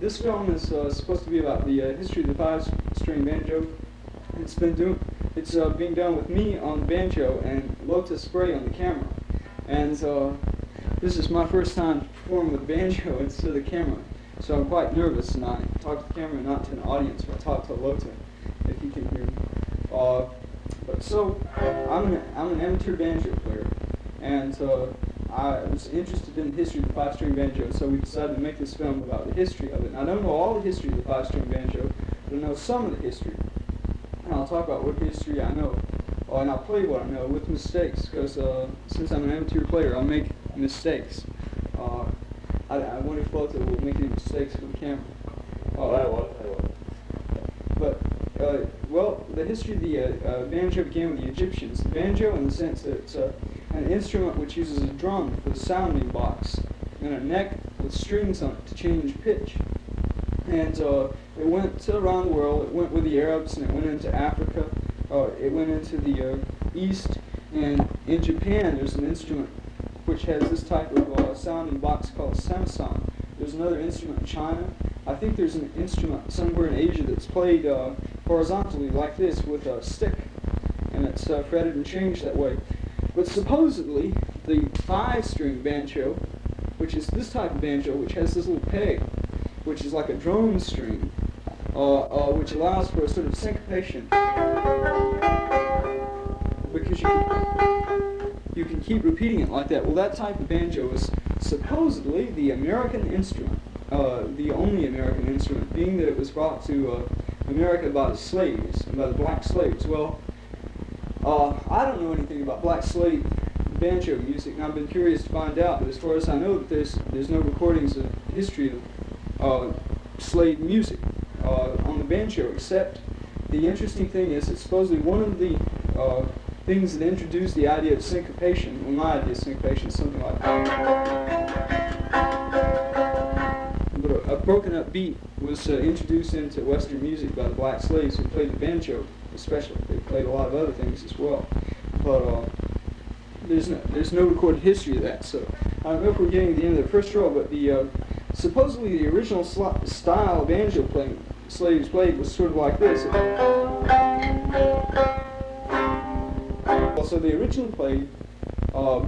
this film is supposed to be about the history of the five-string banjo. It's being done with me on the banjo and Lothar Spree on the camera. And this is my first time performing with the banjo instead of the camera. So I'm quite nervous, and I talk to the camera, not to an audience, but I talk to Lothar, if he can hear me. I'm an amateur banjo player, and I was interested in the history of the five-string banjo, so we decided to make this film about the history of it. And I don't know all the history of the five-string banjo, but I know some of the history. And I'll talk about what history I know, and I'll play what I know with mistakes, because since I'm an amateur player, I'll make mistakes. I wonder if Lothar will make any mistakes for the camera. I won't. But, well, the history of the banjo began with the Egyptians. The banjo, in the sense that it's an instrument which uses a drum for the sounding box and a neck with strings on it to change pitch. And it went around the world. It went with the Arabs, and it went into Africa. It went into the East. And in Japan, there's an instrument which has this type of sounding box called samsang. There's another instrument in China. I think there's an instrument somewhere in Asia that's played horizontally like this with a stick, and it's fretted and changed that way. But supposedly, the five-string banjo, which is this type of banjo, which has this little peg, which is like a drone string, which allows for a sort of syncopation, because you can keep repeating it like that. Well, that type of banjo is supposedly the American instrument, the only American instrument, being that it was brought to America by the slaves, and by the black slaves. Well, I don't know anything about black slave banjo music, and I've been curious to find out, but as far as I know, there's no recordings of history of slave music on the banjo, except the interesting thing is that supposedly one of the things that introduced the idea of syncopation, well, my idea of syncopation is something like but a broken up beat was introduced into Western music by the black slaves who played the banjo, especially. They played a lot of other things as well, but there's no recorded history of that. So I don't know if we're getting to the end of the first row, but the supposedly the original style of banjo playing slaves played was sort of like this. So they originally played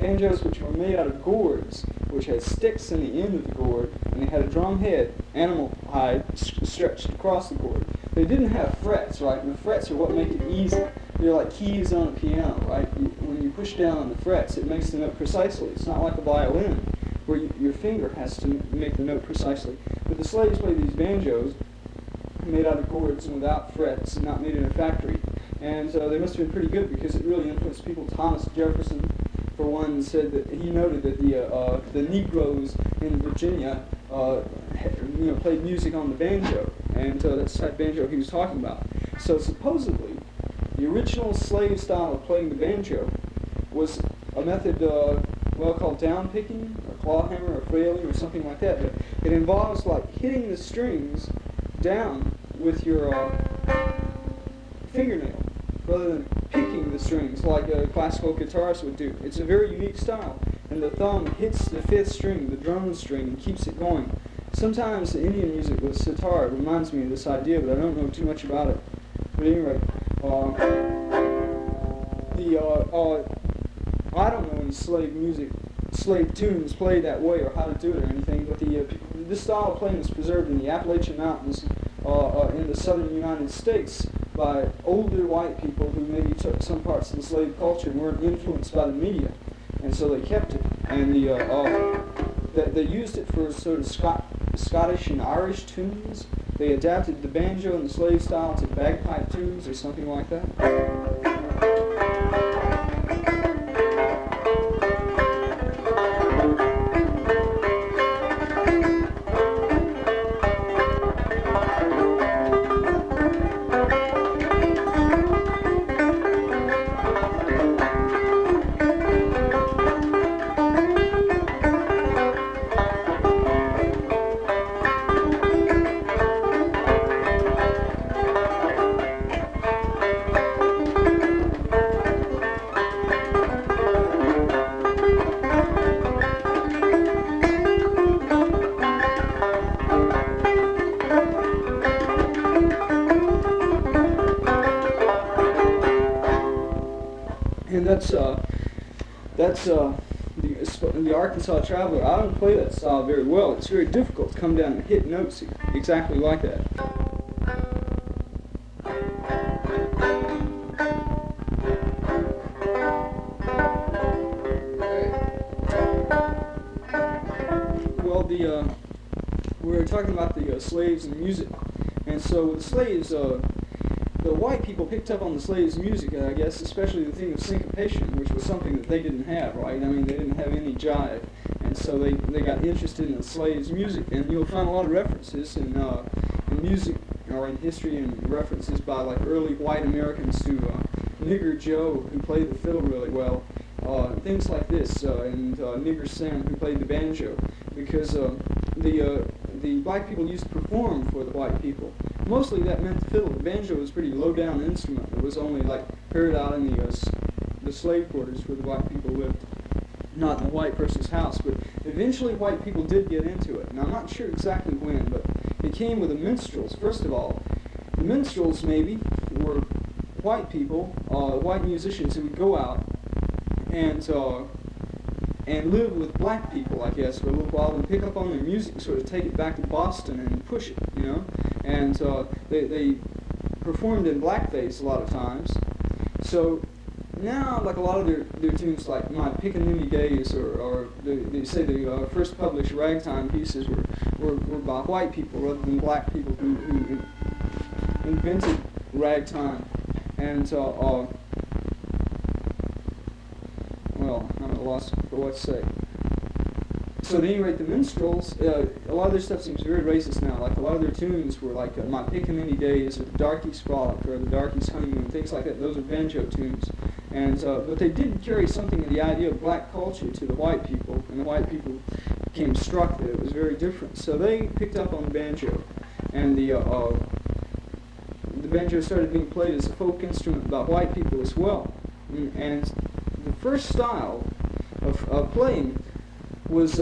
banjos which were made out of gourds, which had sticks in the end of the gourd, and they had a drum head, animal hide, stretched across the gourd. They didn't have frets, right? And the frets are what make it easy. They're like keys on a piano, right? When you push down on the frets, it makes the note precisely. It's not like a violin, where your finger has to make the note precisely. But the slaves played these banjos made out of gourds and without frets, and not made in a factory. And they must have been pretty good, because it really influenced people. Thomas Jefferson, for one, said that he noted that the Negroes in Virginia, played music on the banjo, and that's the type of banjo he was talking about. So supposedly, the original slave style of playing the banjo was a method, called down picking, or claw hammer, or frailing, or something like that. But it involves like hitting the strings down with your fingernail, rather than picking the strings like a classical guitarist would do. It's a very unique style, and the thumb hits the fifth string, the drum string, and keeps it going. Sometimes the Indian music with sitar reminds me of this idea, but I don't know too much about it. But anyway, I don't know any slave tunes played that way, or how to do it or anything, but this style of playing was preserved in the Appalachian Mountains in the southern United States by older white people who maybe took some parts of the slave culture and weren't influenced by the media, and so they kept it. And they used it for sort of Scottish and Irish tunes. They adapted the banjo and the slave style to bagpipe tunes or something like that. that's the Arkansas Traveler. I don't play that style very well. It's very difficult to come down and hit notes exactly like that. Well, we were talking about the slaves and music, and so with the slaves, the white people picked up on the slaves' music, I guess, especially the thing of syncopation, which was something that they didn't have, right? I mean, they didn't have any jive, and so they got interested in the slaves' music, and you'll find a lot of references in music or in history and references by like early white Americans to Nigger Joe, who played the fiddle really well, things like this, and Nigger Sam, who played the banjo, because the black people used to perform for the white people. Mostly that meant the fiddle. The banjo was a pretty low-down instrument. It was only like heard out in the slave quarters where the black people lived, not in the white person's house. But eventually white people did get into it. And I'm not sure exactly when, but it came with the minstrels. First of all, the minstrels maybe were white people, white musicians who would go out and live with black people, I guess, for a little while, and pick up on their music and sort of take it back to Boston and push it, you know. And they performed in blackface a lot of times. So now, like a lot of their tunes, like My Pickaninny Days, or they say the first published ragtime pieces were by white people rather than black people who invented ragtime. And well, I'm at a loss for what to say. So at any rate, the minstrels, a lot of their stuff seems very racist now. Like a lot of their tunes were like My Pickaninny Days, or the Darky's Frolic, or the Darky's Honeymoon, things like that. Those are banjo tunes. And but they did carry something of the idea of black culture to the white people, and the white people became struck that it was very different. So they picked up on banjo, and the banjo started being played as a folk instrument by white people as well. And the first style of playing was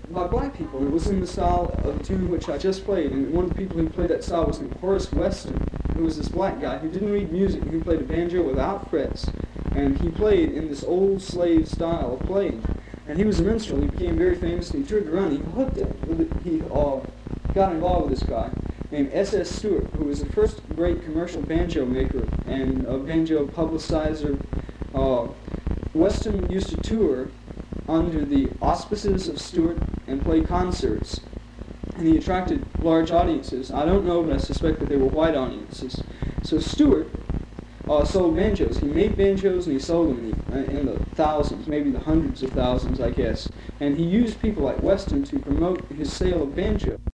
by black people. It was in the style of the tune which I just played, and one of the people who played that style was Horace Weston, who was this black guy who didn't read music, and who played a banjo without frets, and he played in this old slave style of playing. And he was a minstrel. He became very famous, and he toured around. He hooked it. He got involved with this guy named S.S. Stewart, who was the first great commercial banjo maker and a banjo publicizer. Weston used to tour under the auspices of Stewart and play concerts, and he attracted large audiences. I don't know, but I suspect that they were white audiences. So Stewart sold banjos. He made banjos and he sold them in the thousands, maybe the hundreds of thousands, I guess. And he used people like Weston to promote his sale of banjo.